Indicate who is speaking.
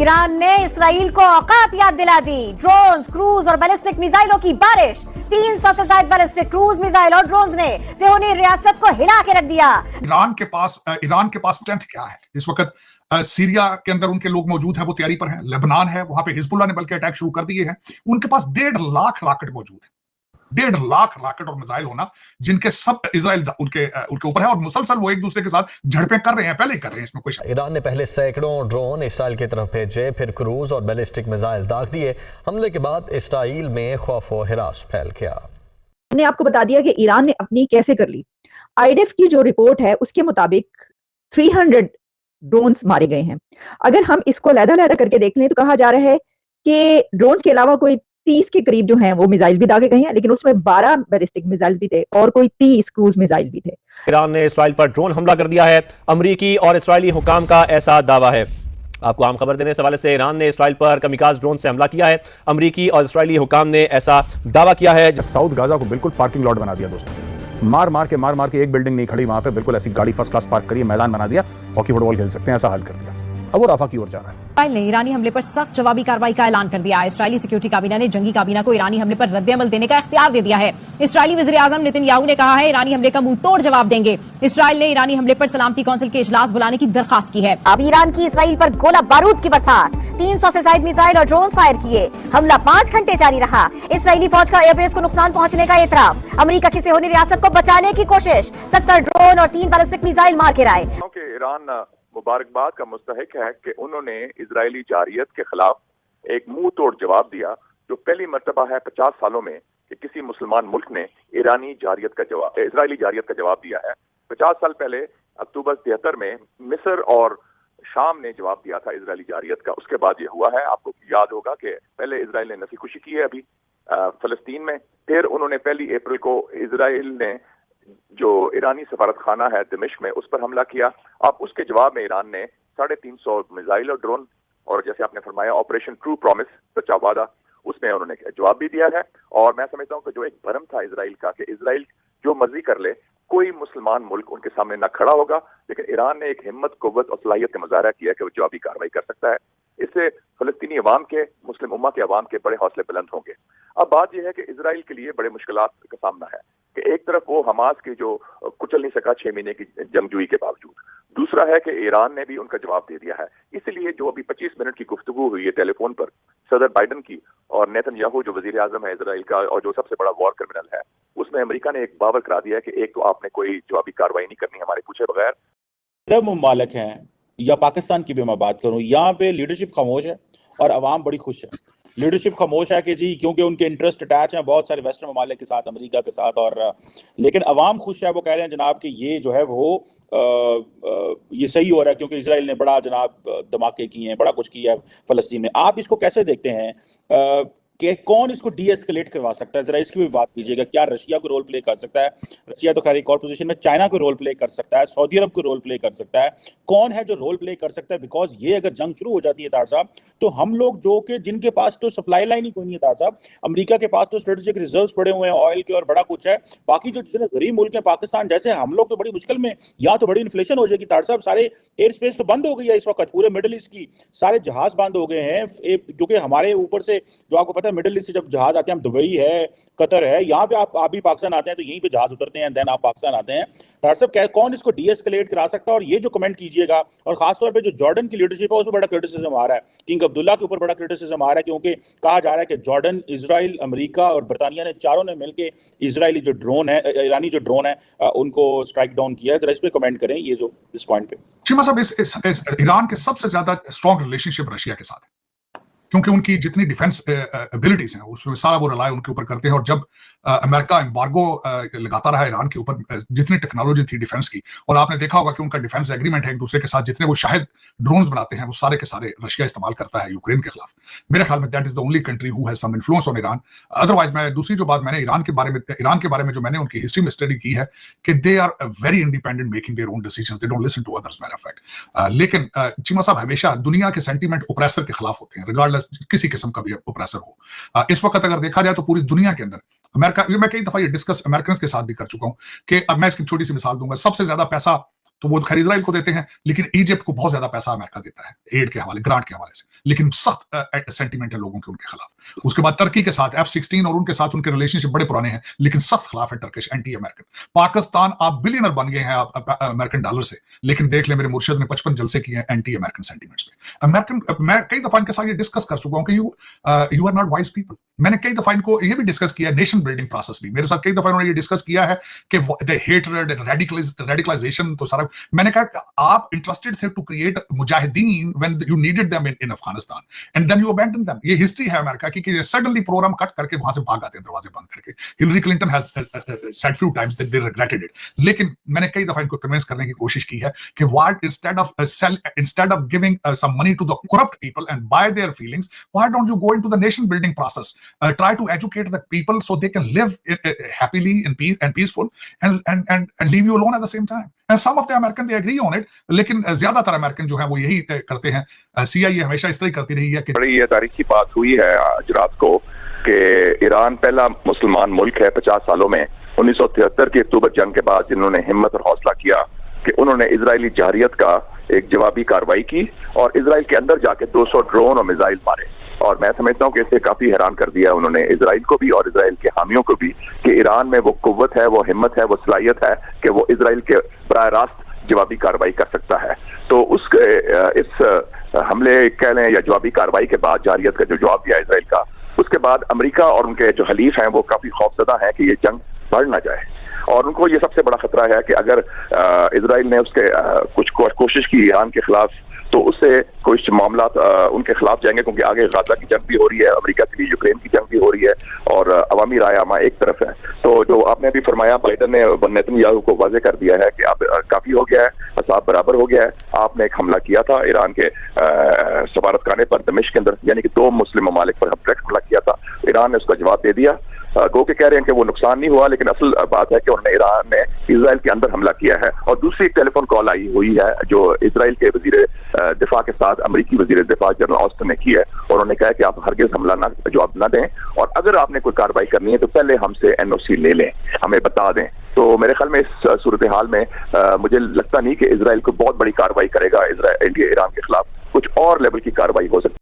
Speaker 1: Iran ने Israel को औकात याद दिला दी। ड्रोन्स, क्रूज और बैलिस्टिक मिसाइलों की बारिश। 300 से ज्यादा बैलिस्टिक क्रूज मिसाइल और ड्रोन्स ने सियोनी रियासत को हिला के रख दिया।
Speaker 2: ईरान के पास स्ट्रेंथ क्या है इस वक्त? सीरिया के अंदर उनके लोग मौजूद हैं, वो तैयारी पर हैं। लेबनान है, वहां पे हिजबुल्लाह ने बल्कि अटैक शुरू कर दिए हैं। उनके पास 1.5 लाख रॉकेट मौजूद है। 1.5 लाख रॉकेट और मिसाइल होना, जिनके सब इजराइल उनके ऊपर है, और मुसलसल वो एक दूसरे के साथ झड़पें कर रहे हैं, पहले ही कर रहे हैं, इसमें कोई।
Speaker 3: ईरान ने पहले सैकड़ों ड्रोन इसराइल की तरफ भेजे, फिर क्रूज और बैलिस्टिक मिसाइल दाग दिए। हमले के बाद इसराइल में खौफ व हिरास फैल गया।
Speaker 4: हमने आपको बता दिया कि ईरान ने अपनी कैसे कर ली। आईडीएफ की जो रिपोर्ट है उसके मुताबिक 300 ड्रोन्स मारे गए हैं। अगर हम इसको अलग-अलग करके देख लें तो कहा जा रहा है कि ड्रोन्स के अलावा कोई 30 के करीब जो हैं वो मिसाइल भी दागे गए हैं, लेकिन उसमें 12 बैलिस्टिक मिसाइल भी थे और कोई 30 क्रूज मिसाइल भी थे।
Speaker 5: ईरान ने इसराइल पर ड्रोन हमला कर दिया है। अमरीकी और इसराइली हुकाम का ऐसा दावा है। आपको आम खबर देने के हवाले से, ईरान ने इसराइल पर कमिकाज ड्रोन से हमला किया है। अमरीकी और इसराइली हुकाम ने ऐसा दावा किया है।
Speaker 6: साउथ गाजा को बिल्कुल पार्किंग लॉट बना दिया दोस्तों। मार मार के एक बिल्डिंग नहीं खड़ी वहां पे, बिल्कुल ऐसी गाड़ी फर्स्ट क्लास पार्क करिए, मैदान बना दिया, हॉकी फुटबॉल खेल सकते हैं, ऐसा हाल कर दिया। अब वो राफा की ओर जा रहा है।
Speaker 7: इसराइल ने ईरानी हमले पर सख्त जवाबी कार्रवाई का ऐलान कर दिया है। इसराइली सिक्योरिटी काबीना ने जंगी काबीना को ईरानी हमले पर रद्द-ए-अमल देने का इख्तियार दे दिया है। इसराइली वज़ीर आज़म नेतन्याहू ने कहा है ईरानी हमले का मुंह तोड़ जवाब देंगे। इसराइल ने ईरानी हमले पर सलामती कौंसिल के इजलास बुलाने की दरखास्त की है।
Speaker 1: अब ईरान की इसराइल पर गोला बारूद की बरसात। 300 से ज्यादा मिसाइल और ड्रोन फायर किए। हमला 5 घंटे जारी रहा। इसराइली फौज का एयरबेस को नुकसान पहुंचने का एतराफ। अमेरिका की सियोनी रियासत को बचाने की कोशिश। 70 ड्रोन और 3 बैलिस्टिक मिसाइल मार गिराए।
Speaker 8: ईरान मुबारकबाद का मुस्तहिक है कि उन्होंने इजरायली जारियत के खिलाफ एक मुंह तोड़ जवाब दिया, जो पहली मर्तबा है 50 सालों में कि किसी मुसलमान मुल्क ने इजरायली जारियत का जवाब दिया है। 50 साल पहले अक्टूबर 73 में मिस्र और शाम ने जवाब दिया था इजरायली जारियत का। उसके बाद ये हुआ है। आपको याद होगा कि पहले इजराइल ने नफी खुशी की है अभी फलस्तीन में, फिर उन्होंने 1 अप्रैल को इजराइल ने जो ईरानी सफारत खाना है दिमिश्क में, उस पर हमला किया। अब उसके जवाब में ईरान ने 350 मिसाइल और ड्रोन, और जैसे आपने फरमाया ऑपरेशन ट्रू प्रॉमिस, सच्चा वादा, उसमें उन्होंने जवाब भी दिया है। और मैं समझता हूँ कि जो एक भरम था इजराइल का कि इजराइल जो मर्जी कर ले, कोई मुसलमान मुल्क उनके सामने ना खड़ा होगा, लेकिन ईरान ने एक हिम्मत, कुव्वत और सलाहियत का मुजाहरा किया कि वो जवाबी कार्रवाई कर सकता है। इससे फलस्तीनी अवाम के, मुस्लिम उम्मा के अवाम के बड़े हौसले बुलंद होंगे। अब बात यह है कि इजराइल के लिए बड़े मुश्किलात का सामना है कि एक तरफ वो हमास की जो कुचल नहीं सका 6 महीने की जंगजूई के बावजूद, दूसरा है कि ईरान ने भी उनका जवाब दे दिया है। इसलिए जो अभी 25 मिनट की गुफ्तगू हुई है टेलीफोन पर सदर बाइडन की और नेतन्याहू जो वजीर आजम है इजराइल का और जो सबसे बड़ा वॉर क्रिमिनल है, उसमें अमेरिका ने एक बावर करा दिया है कि एक तो आपने कोई जवाबी कार्रवाई नहीं करनी हमारे पूछे बगैर।
Speaker 9: अरब ममालिक हैं या पाकिस्तान की भी मैं बात करूं, यहाँ पे लीडरशिप खामोश है और अवाम बड़ी खुश है। लीडरशिप खामोश है कि जी क्योंकि उनके इंटरेस्ट अटैच हैं बहुत सारे वेस्टर्न ममालिक के साथ, अमेरिका के साथ, और लेकिन अवाम खुश है। वो कह रहे हैं जनाब कि ये जो है वो ये सही हो रहा है क्योंकि इजराइल ने बड़ा जनाब धमाके किए हैं, बड़ा कुछ किया है फलस्तीन में। आप इसको कैसे देखते हैं कि कौन इसको डी एस्केलेट करवा सकता है? जरा इसकी भी बात कीजिएगा। क्या रशिया को रोल प्ले कर सकता है? रशिया तो खैर एक और पोजीशन में, चाइना को रोल प्ले कर सकता है, सऊदी अरब को रोल प्ले कर सकता है। कौन है जो रोल प्ले कर सकता है? बिकॉज ये अगर जंग शुरू हो जाती है तार साहब, तो हम लोग जो कि जिनके पास तो सप्लाई लाइन ही कोई नहीं है तार साहब, अमेरिका के पास तो स्ट्रेटेजिक रिजर्व्स पड़े हुए हैं ऑयल के और बड़ा कुछ है, बाकी जो जितने गरीब मुल्क हैं पाकिस्तान जैसे, हम लोग तो बड़ी मुश्किल में। यहाँ तो बड़ी इन्फ्लेशन हो जाएगी तार साहब। सारे एयर स्पेस तो बंद हो गई है इस वक्त, पूरे मिडिल ईस्ट की सारे जहाज बंद हो गए हैं, क्योंकि हमारे ऊपर से जो आपको पता है मिडिल ईस्ट से जब जहाज आते हैं, हम दुबई है, कतर है, यहाँ पे आप भी पाकिस्तान आते हैं तो यहीं पे जहाज उतरते हैं, देन आप पाकिस्तान आते हैं। डॉक्टर साहब क्या कौन इसको डी एस्केलेट करा सकता है? और ये जो कमेंट कीजिएगा, और खासतौर पे जो जॉर्डन की लीडरशिप है उसमें बड़ा क्रिटिसिज्म आ रहा है, किंग अब्दुल्ला के ऊपर बड़ा क्रिटिसिज्म आ रहा है, क्योंकि कहा जा रहा है कि जॉर्डन, इजराइल, अमेरिका और बरतानिया ने चारों ने मिलकर इजरायली जो ड्रोन है, ईरानी जो ड्रोन है, उनको स्ट्राइक डाउन किया है। जरा इस पे कमेंट करें, ये जो इस पॉइंट पे।
Speaker 2: चीमा साहब, इस ईरान के सबसे ज्यादा स्ट्रॉन्ग रिलेशनशिप रशिया के साथ है, क्योंकि उनकी जितनी डिफेंस एबिलिटीज हैं उसमें सारा वो रिलाय उनके ऊपर करते हैं। और जब अमेरिका एम्बार्गो लगाता रहा ईरान के ऊपर, जितनी टेक्नोलॉजी थी डिफेंस की, और आपने देखा होगा कि उनका डिफेंस एग्रीमेंट है एक दूसरे के साथ, जितने वो शायद ड्रोन्स बनाते हैं वो सारे के सारे रशिया इस्तेमाल करता है यूक्रेन के खिलाफ। मेरे ख्याल में that is the only country who has some influence on Iran. Otherwise मैं दूसरी जो बात मैंने ईरान के बारे में जो मैंने उनकी हिस्ट्री में स्टडी की है कि they are very independent, making their own decisions, they don't listen to others matter of fact. लेकिन चीमा साहब हमेशा दुनिया के सेंटीमेंट ओप्रेसर के खिलाफ होते हैं, रिगार्डलेस किसी किस्म का भी ओप्रेसर हो। इस वक्त अगर देखा जाए तो पूरी दुनिया के अंदर अमेरिका, मैं कई दफा ये डिस्कस अमेरिकन के साथ भी कर चुका हूं कि अब मैं इसकी छोटी सी मिसाल दूंगा। सबसे ज्यादा पैसा तो वो खैर इजराइल को देते हैं, लेकिन इजिप्ट को बहुत ज्यादा पैसा अमेरिका देता है एड के हवाले, ग्रांट के हवाले से, लेकिन सख्त सेंटीमेंट है लोगों के उनके खिलाफ। उसके बाद टर्की के साथ F-16 और उनके साथ उनके रिलेशनशिप बड़े पुराने हैं, लेकिन सख्त खिलाफ है टर्किश, एंटी अमेरिकन। पाकिस्तान आप बिलियनर बन गए हैं अमेरिकन डॉलर से, लेकिन देख ले मेरे मुर्शिद ने 55 जलसे किए एंटी अमेरिकन सेंटीमेंट्स पे। अमेरिकन, मैं कई दफा इनके साथ ये डिस्कस कर चुका हूं कि you are not wise people. मैंने कई दफा इनको ये भी डिस्कस किया, नेशन बिल्डिंग प्रोसेस भी मेरे साथ कई दफा उन्होंने ये डिस्कस किया है कि द हेटरेड एंड रेडिकलाइजेशन, तो सारा मैंने कहा आप इंटरेस्टेड थे to create mujahideen when you needed them in Afghanistan and then you abandon them. ये हिस्ट्री है अमेरिका की कि सडनली प्रोग्राम कट करके वहां से भाग आते हैं दरवाजे बंद करके। Hillary Clinton has said few times that they regretted it, लेकिन मैंने कई दफा इनको कन्विंस करने की कोशिश की है कि what instead of giving some money to the corrupt people and buy their feelings, why don't you go into the nation building process, try to educate the people so they can live happily in peace and peaceful and leave you alone at the same time. And some of the American they agree on it, लेकिन ज्यादातर American जो है वो यही करते हैं। CIA हमेशा इस तरह करती रही है कि
Speaker 8: बड़ी ये तारीखी बात हुई है आज रात को कि ईरान पहला मुसलमान मुल्क है 50 सालों में 1973 की अक्टूबर जंग के बाद जिन्होंने हिम्मत और हौसला किया कि उन्होंने इजरायली जारियत का एक जवाबी कार्रवाई की और इजराइल के अंदर जाके 200 ड्रोन और मिसाइल मारे। और मैं समझता हूँ कि इससे काफी हैरान कर दिया उन्होंने इजराइल को भी और इजराइल के हामियों को भी कि ईरान में वो कुव्वत है, वो हिम्मत है, वो सलाहियत है कि वो इजराइल के बराह रास्त जवाबी कार्रवाई कर सकता है। तो इस हमले कह लें या जवाबी कार्रवाई के बाद जारियत का जो जवाब दिया इजराइल का, उसके बाद अमेरिका और उनके जो हलीफ हैं वो काफी खौफजदा है कि ये जंग बढ़ ना जाए। और उनको ये सबसे बड़ा खतरा है कि अगर इजराइल ने उसके कुछ कोशिश की ईरान के खिलाफ तो उससे कुछ मामला उनके खिलाफ जाएंगे, क्योंकि आगे गाजा की जंग भी हो रही है, अमेरिका के लिए यूक्रेन की जंग भी हो रही है और अवामी राय आमा एक तरफ है। तो जो आपने भी फरमाया, बाइडन ने नेतन्याहू को वाजे कर दिया है कि अब काफी हो गया है, हिसाब बराबर हो गया है। आपने एक हमला किया था ईरान के सफारतखाने पर दमिश्क के अंदर, यानी कि 2 मुस्लिम ममालिक पर डायरेक्ट हमला किया था, ईरान ने उसका जवाब दे दिया। गो के कह रहे हैं कि वो नुकसान नहीं हुआ, लेकिन असल बात है कि उन्होंने ईरान ने इजराइल के अंदर हमला किया है। और दूसरी एक टेलीफोन कॉल आई हुई है जो इजराइल के वजीर दिफा के साथ अमेरिकी वजीर दिफा जनरल ऑस्टिन ने की है, और उन्होंने कहा कि आप हरगिज हमला ना जवाब ना दें, और अगर आपने कोई कार्रवाई करनी है तो पहले हमसे NOC ले लें, हमें बता दें। तो मेरे ख्याल में इस सूरत हाल में मुझे लगता नहीं कि इजराइल को बहुत बड़ी कार्रवाई करेगा इंडिया ईरान के खिलाफ, कुछ और लेवल की कार्रवाई हो सकती है।